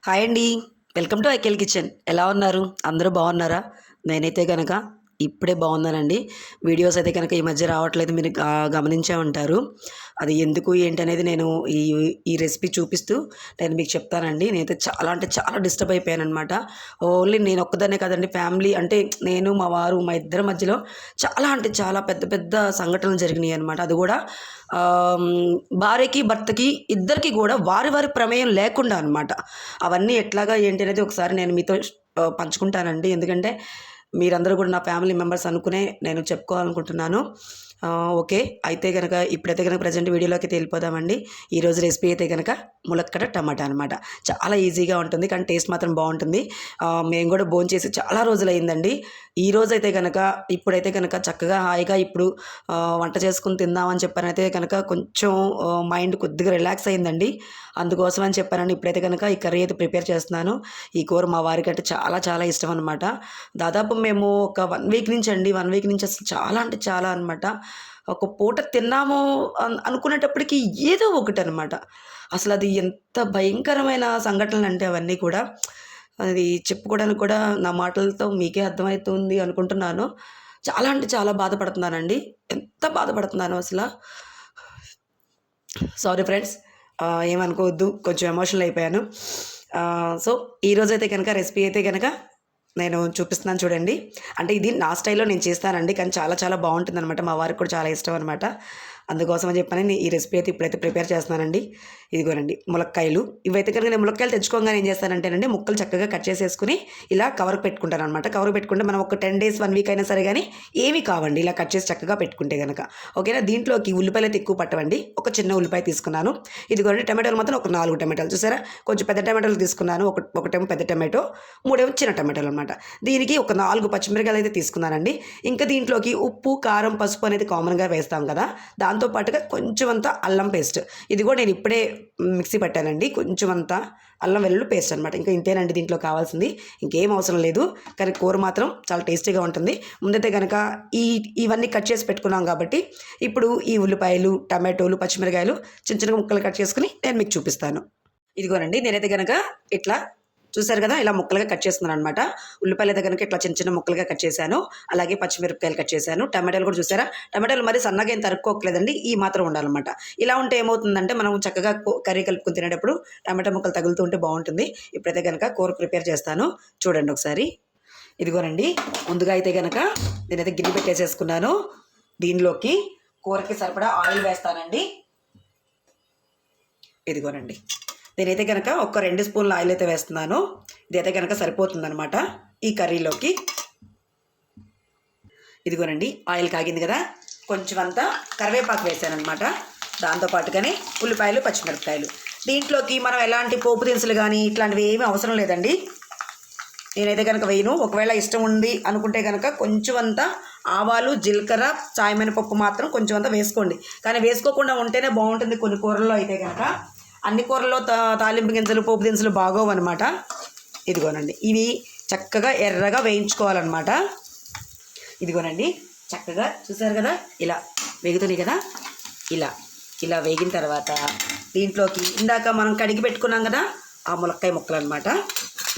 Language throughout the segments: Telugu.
హాయ్ అండి. వెల్కమ్ టు ఐకెల్ కిచెన్. ఎలా ఉన్నారు? అందరూ బాగున్నారా? నేనైతే గనక ఇప్పుడే బాగున్నానండి. వీడియోస్ అయితే కనుక ఈ మధ్య రావట్లేదు. మీరు గమనించే ఉంటారు. అది ఎందుకు ఏంటి అనేది నేను ఈ ఈ రెసిపీ చూపిస్తూ నేను మీకు చెప్తానండి. నేనైతే చాలా అంటే చాలా డిస్టర్బ్ అయిపోయాననమాట. ఓన్లీ నేను ఒక్కదాన్నే కాదండి, ఫ్యామిలీ అంటే నేను, మా వారు, మా ఇద్దరి మధ్యలో చాలా అంటే చాలా పెద్ద పెద్ద సంఘటనలు జరిగినాయి అనమాట. అది కూడా భార్యకి, భర్తకి ఇద్దరికీ కూడా వారి వారి ప్రమేయం లేకుండా అనమాట. అవన్నీ ఎట్లాగా ఏంటి అనేది ఒకసారి నేను మీతో పంచుకుంటానండి. ఎందుకంటే మీరందరూ కూడా నా ఫ్యామిలీ మెంబర్స్ అనుకునే నేను చెప్పుకోవాలనుకుంటున్నాను. ఓకే. అయితే గనక ఇప్పుడైతే గనక ప్రెజెంట్ వీడియోలోకి వెళ్ళిపోదామండి. ఈరోజు రెసిపీ అయితే గనక ములక్కాడ టమాటా అనమాట. చాలా ఈజీగా ఉంటుంది, కానీ టేస్ట్ మాత్రం బాగుంటుంది. మేము కూడా భోంచేసి చాలా రోజులైందండి. ఈరోజైతే గనక ఇప్పుడైతే గనక చక్కగా హాయిగా ఇప్పుడు వంట చేసుకుని తిందామని చెప్పానైతే కనుక కొంచెం మైండ్ కొద్దిగా రిలాక్స్ అయిందండి. అందుకోసం అని చెప్పానని ఇప్పుడైతే కనుక ఈ కర్రీ అయితే ప్రిపేర్ చేస్తున్నాను. ఈ కూర మా వారికి అంటే చాలా చాలా ఇష్టం అనమాట. దాదాపు మేము ఒక 1 వీక్ నుంచి అండి, 1 వీక్ నుంచి అసలు చాలా అంటే చాలా అనమాట. ఒక పూట తిన్నాము అనుకునేటప్పటికి ఏదో ఒకటి అనమాట. అసలు అది ఎంత భయంకరమైన సంఘటనలు అంటే అవన్నీ కూడా అది చెప్పుకోవడానికి కూడా నా మాటలతో మీకే అర్థమవుతుంది అనుకుంటున్నాను. చాలా అంటే చాలా బాధపడుతున్నానండి. ఎంత బాధపడుతున్నానో అసల. సారీ ఫ్రెండ్స్, ఏమనుకోవద్దు, కొంచెం ఎమోషనల్ అయిపోయాను. సో ఈరోజైతే కనుక రెసిపీ అయితే కనుక నేను చూపిస్తున్నాను చూడండి. అంటే ఇది నా స్టైల్లో నేను చేస్తానండి, కానీ చాలా చాలా బాగుంటుందన్నమాట. మా వారికి కూడా చాలా ఇష్టం అనమాట. అందుకోసం అని చెప్పని ఈ రెసిపీ అయితే ఇప్పుడైతే ప్రిపేర్ చేస్తున్నానండి. ఇదిగోనండి ములక్కాయలు. ఇవైతే కనుక నేను ములక్కాయలు తెచ్చుకోగానే ఏం చేస్తానంటేనండి, ముక్కలు చక్కగా కట్ చేసేసుకుని ఇలా కవర్కి పెట్టుకుంటాను అనమాట. కవర్ పెట్టుకుంటే మనం ఒక 10 days 1 week అయినా సరే కానీ ఏమీ కావండి, ఇలా కట్ చేసి చక్కగా పెట్టుకుంటే కనుక. ఓకేనా. దీంట్లోకి ఉల్లిపాయలు అయితే ఎక్కువ పట్టవండి. ఒక చిన్న ఉల్లిపాయ తీసుకున్నాను. ఇదిగోండి టమాటాలు మాత్రం ఒక 4 టమాటాలు చూసారా. కొంచెం పెద్ద టమాటాలు తీసుకున్నాను. ఒకటేమో పెద్ద టమాటో, 3 చిన్న టమాటాలు అనమాట. దీనికి ఒక 4 పచ్చిమిరకాయలు అయితే తీసుకున్నానండి. ఇంకా దీంట్లోకి ఉప్పు, కారం, పసుపు అనేది కామన్గా వేస్తాం కదా, దాంతో పాటుగా కొంచెం అంతా అల్లం పేస్ట్. ఇది కూడా నేను ఇప్పుడే మిక్సీ పట్టానండి. కొంచెం అంతా అల్లం వెల్లుల్లి పేస్ట్ అనమాట. ఇంకా ఇంతేనండి దీంట్లో కావాల్సింది, ఇంకేం అవసరం లేదు. కానీ కూర మాత్రం చాలా టేస్టీగా ఉంటుంది. ముందైతే కనుక ఇవన్నీ కట్ చేసి పెట్టుకున్నాం కాబట్టి ఇప్పుడు ఈ ఉల్లిపాయలు, టమాటోలు, పచ్చిమిరకాయలు చిన్న చిన్న ముక్కలు కట్ చేసుకుని నేను మీకు చూపిస్తాను. ఇదిగోనండి నేనైతే కనుక ఇట్లా చూసారు కదా, ఇలా ముక్కలుగా కట్ చేస్తున్నాను అనమాట. ఉల్లిపాయలు అయితే కనుక ఇట్లా చిన్న చిన్న ముక్కలుగా కట్ చేశాను. అలాగే పచ్చిమిరపకాయలు కట్ చేశాను. టమాటాలు కూడా చూసారా, టమాటాలు మరి సన్నగా ఏం తరుక్కోకలేదండి, ఈ మాత్రం ఉండాలన్నమాట. ఇలా ఉంటే ఏమవుతుందంటే మనం చక్కగా కర్రీ కలుపుకొని తినేటప్పుడు టమాటా ముక్కలు తగులుతూ ఉంటే బాగుంటుంది. ఇప్పుడైతే కనుక కూర ప్రిపేర్ చేస్తాను చూడండి ఒకసారి. ఇదిగోనండి ముందుగా అయితే కనుక నేనైతే గిన్నె పెట్టేసేసుకున్నాను. దీనిలోకి కూరకి సరిపడా ఆయిల్ వేస్తానండి. ఇదిగోనండి నేనైతే కనుక ఒక 2 స్పూన్ల ఆయిల్ అయితే వేస్తున్నాను. ఇదైతే కనుక సరిపోతుందనమాట ఈ కర్రీలోకి. ఇదిగోనండి ఆయిల్ కాగింది కదా, కొంచెం అంతా కరివేపాకు వేసాను అనమాట. దాంతోపాటుగానే ఉల్లిపాయలు, పచ్చిమిరపకాయలు. దీంట్లోకి మనం ఎలాంటి పోపు దినుసులు కానీ ఇట్లాంటివి ఏమీ అవసరం లేదండి. నేనైతే కనుక వేయను. ఒకవేళ ఇష్టం ఉంది అనుకుంటే కనుక కొంచెం అంతా ఆవాలు, జీలకర్ర, చాయమినపప్పు మాత్రం కొంచెం అంతా వేసుకోండి. కానీ వేసుకోకుండా ఉంటేనే బాగుంటుంది కొన్ని కూరల్లో అయితే కనుక. అన్ని కూరల్లో తాలింపు గింజలు, పోపు దినుసులు బాగోవు అనమాట. ఇదిగోనండి ఇవి చక్కగా ఎర్రగా వేయించుకోవాలన్నమాట. ఇదిగోనండి చక్కగా చూసారు కదా, ఇలా వేగుతున్నాయి కదా. ఇలా ఇలా వేగిన తర్వాత దీంట్లోకి ఇందాక మనం కడిగి పెట్టుకున్నాం కదా ఆ ములక్కాయ ముక్కలు అనమాట.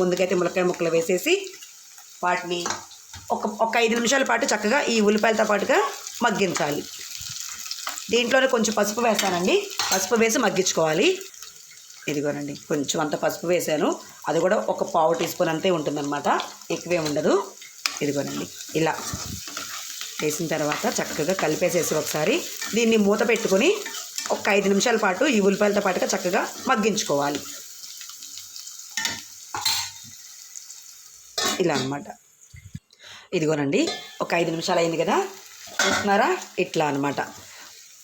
ముందుకైతే ములక్కాయ ముక్కలు వేసేసి వాటిని ఒక 5 నిమిషాల పాటు చక్కగా ఈ ఉల్లిపాయలతో పాటుగా మగ్గించాలి. దీంట్లోనే కొంచెం పసుపు వేస్తానండి. పసుపు వేసి మగ్గించుకోవాలి. ఇదిగోనండి కొంచెం అంత పసుపు వేసాను. అది కూడా ఒక 1/4 టీ స్పూన్ అంతే ఉంటుందన్నమాట, ఎక్కువే ఉండదు. ఇదిగోనండి ఇలా వేసిన తర్వాత చక్కగా కలిపేసేసి ఒకసారి దీన్ని మూత పెట్టుకొని ఒక 5 నిమిషాల పాటు ఈ ఉల్లిపాయలతో పాటుగా చక్కగా మగ్గించుకోవాలి. ఇలా అన్నమాట. ఇదిగోనండి ఒక 5 నిమిషాలు అయింది కదా, చూస్తున్నారా, ఇట్లా అనమాట.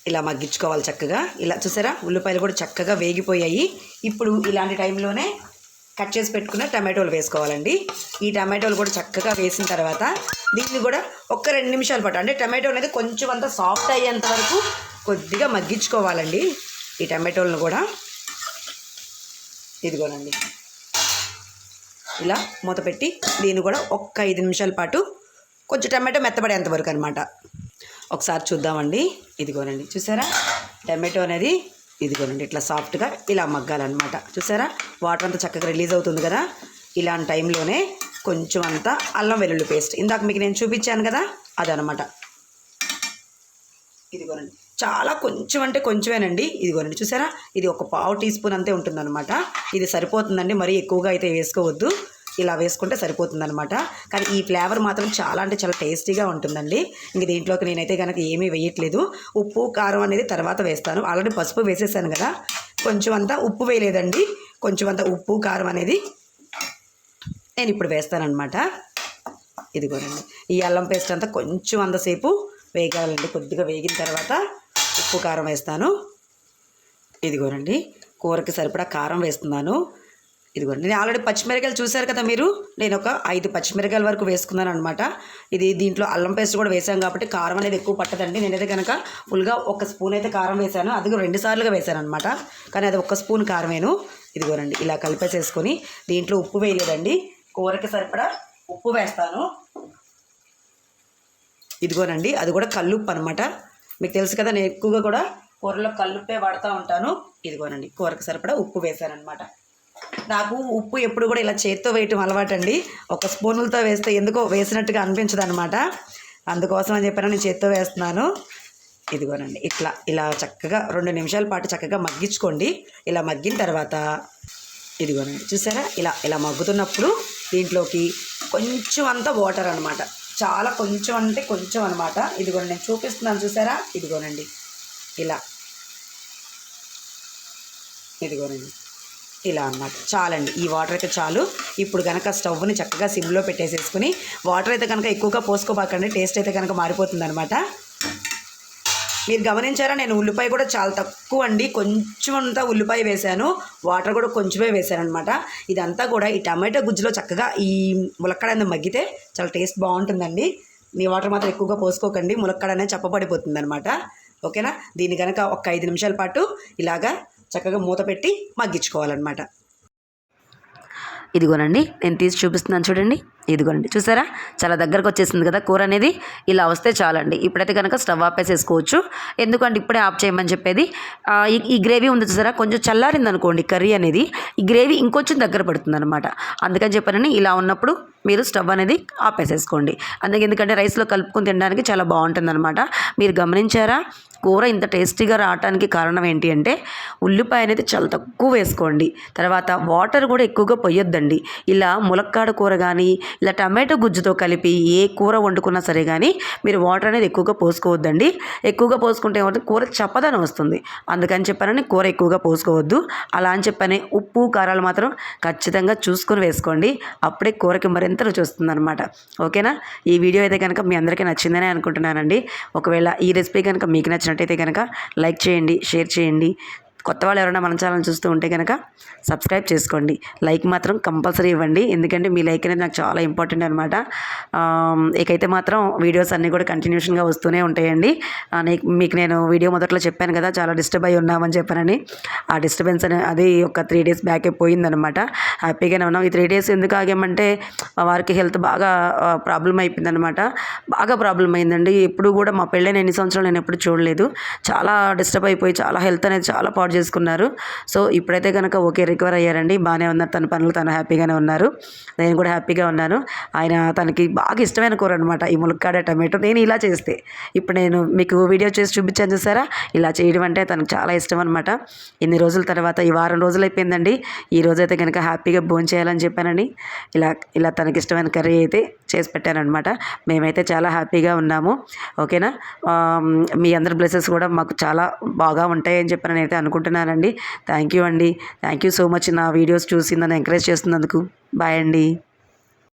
ఇలా మగ్గించుకోవాలి చక్కగా. ఇలా చూసారా ఉల్లిపాయలు కూడా చక్కగా వేగిపోయాయి. ఇప్పుడు ఇలాంటి టైంలోనే కట్ చేసి పెట్టుకున్న టమాటోలు వేసుకోవాలండి. ఈ టమాటోలు కూడా చక్కగా వేసిన తర్వాత దీన్ని కూడా ఒక 2 నిమిషాల పాటు, అంటే టమాటో అనేది కొంచెం అంతా సాఫ్ట్ అయ్యేంత వరకు కొద్దిగా మగ్గించుకోవాలండి ఈ టమాటోలను కూడా. ఇదిగోనండి ఇలా మూత పెట్టి దీన్ని కూడా ఒక 5 నిమిషాల పాటు కొంచెం టమాటో మెత్తబడేంత వరకు అనమాట. ఒకసారి చూద్దామండి. ఇదిగోనండి చూసారా టమాటో అనేది ఇదిగోనండి ఇట్లా సాఫ్ట్గా ఇలా మగ్గాలన్నమాట. చూసారా వాటర్ అంతా చక్కగా రిలీజ్ అవుతుంది కదా. ఇలాంటి టైంలోనే కొంచెం అంతా అల్లం వెల్లుల్లి పేస్ట్ ఇందాక మీకు నేను చూపించాను కదా అదనమాట. ఇదిగోనండి చాలా కొంచెం అంటే కొంచెమేనండి. ఇదిగోనండి చూసారా ఇది ఒక పావు టీ స్పూన్ అంతే ఉంటుందన్నమాట. ఇది సరిపోతుందండి, మరీ ఎక్కువగా అయితే వేసుకోవద్దు. ఇలా వేసుకుంటే సరిపోతుందన్నమాట. కానీ ఈ ఫ్లేవర్ మాత్రం చాలా అంటే చాలా టేస్టీగా ఉంటుందండి. ఇంక దీంట్లోకి నేనైతే కనుక ఏమీ వేయట్లేదు. ఉప్పు కారం అనేది తర్వాత వేస్తాను. ఆల్రెడీ పసుపు వేసేసాను కదా, కొంచెం అంతా ఉప్పు వేయలేదండి. కొంచెం అంతా ఉప్పు కారం అనేది నేను ఇప్పుడు వేస్తానన్నమాట. ఇదిగోనండి ఈ అల్లం పేస్ట్ అంతా కొంచెం అంతసేపు వేగాలండి. కొద్దిగా వేగిన తర్వాత ఉప్పు కారం వేస్తాను. ఇదిగోనండి కూరకి సరిపడా కారం వేస్తున్నాను. ఇదిగోండి నేను ఆల్రెడీ పచ్చిమిరకాయలు చూశారు కదా మీరు, నేను ఒక 5 పచ్చిమిరకాయల వరకు వేసుకున్నాను అనమాట. ఇది దీంట్లో అల్లం పేస్ట్ కూడా వేసాం కాబట్టి కారం అనేది ఎక్కువ పట్టదండి. నేనైతే కనుక ఫుల్గా 1 స్పూన్ అయితే కారం వేసాను, అది 2 సార్లుగా వేసాను అనమాట. కానీ అది 1 స్పూన్ కారమేను. ఇదిగోనండి ఇలా కలిపేసేసుకొని దీంట్లో ఉప్పు వేయలేదండి, కూరకి సరిపడా ఉప్పు వేస్తాను. ఇదిగోనండి అది కూడా కల్లుప్పు అనమాట. మీకు తెలుసు కదా నేను ఎక్కువగా కూడా కూరలో కల్లుప్పే వాడుతూ ఉంటాను. ఇదిగోనండి కూరకి సరిపడా ఉప్పు వేసానమాట. నాకు ఉప్పు ఎప్పుడు కూడా ఇలా చేత్తో వేయటం అలవాటండి. 1 స్పూన్లతో వేస్తే ఎందుకో వేసినట్టుగా అనిపించదు అనమాట. అందుకోసం అని చెప్పిన నేను చేత్తో వేస్తున్నాను. ఇదిగోనండి ఇలా చక్కగా 2 నిమిషాల పాటు చక్కగా మగ్గించుకోండి. ఇలా మగ్గిన తర్వాత ఇదిగోనండి చూసారా ఇలా మగ్గుతున్నప్పుడు దీంట్లోకి కొంచెం అంతా వాటర్ అనమాట. చాలా కొంచెం అంటే కొంచెం అనమాట. ఇదిగోండి నేను చూపిస్తున్నాను చూసారా, ఇదిగోనండి ఇదిగోనండి ఇలా అన్నమాట. చాలండి ఈ వాటర్ అయితే చాలు. ఇప్పుడు కనుక స్టవ్ని చక్కగా సిమ్లో పెట్టేసేసుకుని, వాటర్ అయితే కనుక ఎక్కువగా పోసుకోబాకండి, టేస్ట్ అయితే కనుక మారిపోతుంది అనమాట. మీరు గమనించారా నేను ఉల్లిపాయ కూడా చాలా తక్కువ అండి, కొంచెం అంతా ఉల్లిపాయ వేశాను, వాటర్ కూడా కొంచెమే వేశాను అనమాట. ఇదంతా కూడా ఈ టమాటో గుజ్జులో చక్కగా ఈ ములక్కాడ మగ్గితే చాలా టేస్ట్ బాగుంటుందండి. మీ వాటర్ మాత్రం ఎక్కువగా పోసుకోకండి, ములక్కాడ అనేది చప్పబడిపోతుంది అనమాట. ఓకేనా. దీన్ని కనుక ఒక 5 నిమిషాల పాటు ఇలాగా చక్కగా మూత పెట్టి మగ్గించుకోవాలన్నమాట. ఇదిగోనండి నేను తీసి చూపిస్తున్నాను చూడండి. ఇదిగోండి చూసారా చాలా దగ్గరకు వచ్చేసింది కదా కూర అనేది. ఇలా వస్తే చాలండి. ఇప్పుడైతే కనుక స్టవ్ ఆపేసేసుకోవచ్చు. ఎందుకంటే ఇప్పుడే ఆఫ్ చేయమని చెప్పేది. ఈ గ్రేవీ ఉంది చూసారా, కొంచెం చల్లారింది అనుకోండి కర్రీ అనేది, ఈ గ్రేవీ ఇంకొంచెం దగ్గర పడుతుంది అనమాట. అందుకని చెప్పానని ఇలా ఉన్నప్పుడు మీరు స్టవ్ అనేది ఆపేసేసుకోండి. ఎందుకంటే రైస్లో కలుపుకొని తినడానికి చాలా బాగుంటుంది అనమాట. మీరు గమనించారా కూర ఇంత టేస్టీగా రావడానికి కారణం ఏంటి అంటే ఉల్లిపాయ అనేది చాలా తక్కువ వేసుకోండి. తర్వాత వాటర్ కూడా ఎక్కువగా పొయ్యొద్దండి. ఇలా ములక్కాడ కూర కానీ ఇలా టమాటో గుజ్జుతో కలిపి ఏ కూర వండుకున్నా సరే కానీ మీరు వాటర్ అనేది ఎక్కువగా పోసుకోవద్దండి. ఎక్కువగా పోసుకుంటే ఏమవుతుంది, కూర చప్పదనం వస్తుంది. అందుకని చెప్పానని కూర ఎక్కువగా పోసుకోవద్దు. అలా అని చెప్పని ఉప్పు కారాలు మాత్రం ఖచ్చితంగా చూసుకొని వేసుకోండి. అప్పుడే కూరకి మరింత రుచి వస్తుంది అనమాట. ఓకేనా. ఈ వీడియో అయితే కనుక మీ అందరికీ నచ్చిందని అనుకుంటున్నానండి. ఒకవేళ ఈ రెసిపీ కనుక మీకు నచ్చినట్టయితే కనుక లైక్ చేయండి, షేర్ చేయండి. కొత్త వాళ్ళు ఎవరైనా మన ఛానల్ చూస్తూ ఉంటే కనుక సబ్స్క్రైబ్ చేసుకోండి. లైక్ మాత్రం కంపల్సరీ ఇవ్వండి, ఎందుకంటే మీ లైక్ అనేది నాకు చాలా ఇంపార్టెంట్ అనమాట. ఇకైతే మాత్రం వీడియోస్ అన్నీ కూడా కంటిన్యూషన్గా వస్తూనే ఉంటాయండి. మీకు నేను వీడియో మొదట్లో చెప్పాను కదా చాలా డిస్టర్బ్ అయ్యి ఉన్నామని చెప్పానని. ఆ డిస్టర్బెన్స్ అది ఒక 3 days బ్యాకే పోయిందనమాట. హ్యాపీగానే ఉన్నాం. ఈ 3 days ఎందుకు ఆగామంటే మా వారికి హెల్త్ బాగా ప్రాబ్లం అయిపోయిందనమాట. బాగా ప్రాబ్లం అయిందండి. ఎప్పుడు కూడా మా పెళ్ళైన ఎన్ని సంవత్సరాలు నేను ఎప్పుడు చూడలేదు. చాలా డిస్టర్బ్ అయిపోయి చాలా హెల్త్ అనేది చాలా పాడు చేసుకున్నారు. సో ఇప్పుడైతే కనుక ఓకే రికవర్ అయ్యారండి, బాగానే ఉన్నారు. తన పనులు తను హ్యాపీగానే ఉన్నారు, నేను కూడా హ్యాపీగా ఉన్నాను. తనకి బాగా ఇష్టమైన కూర అనమాట ఈ ములక్కాడ టమాటో. నేను ఇలా చేస్తే ఇప్పుడు నేను మీకు వీడియో చేసి చూపించాను చూసారా, ఇలా చేయడం అంటే తనకు చాలా ఇష్టం అనమాట. ఇన్ని రోజుల తర్వాత ఈ వారం రోజులు అయిపోయిందండి. ఈ రోజైతే కనుక హ్యాపీగా భోజనం చేయాలని చెప్పానని ఇలా తనకి ఇష్టమైన కర్రీ అయితే చేసి పెట్టానమాట. మేమైతే చాలా హ్యాపీగా ఉన్నాము. ఓకేనా. మీ అందరి బ్లెస్సెస్ కూడా మాకు చాలా బాగా ఉంటాయని చెప్పి నేనైతే అనుకుంటున్నానండి. థ్యాంక్ యూ అండి. థ్యాంక్ యూ సో మచ్ నా వీడియోస్ చూసి నన్ను ఎంకరేజ్ చేస్తున్నందుకు. బాయ్ అండి.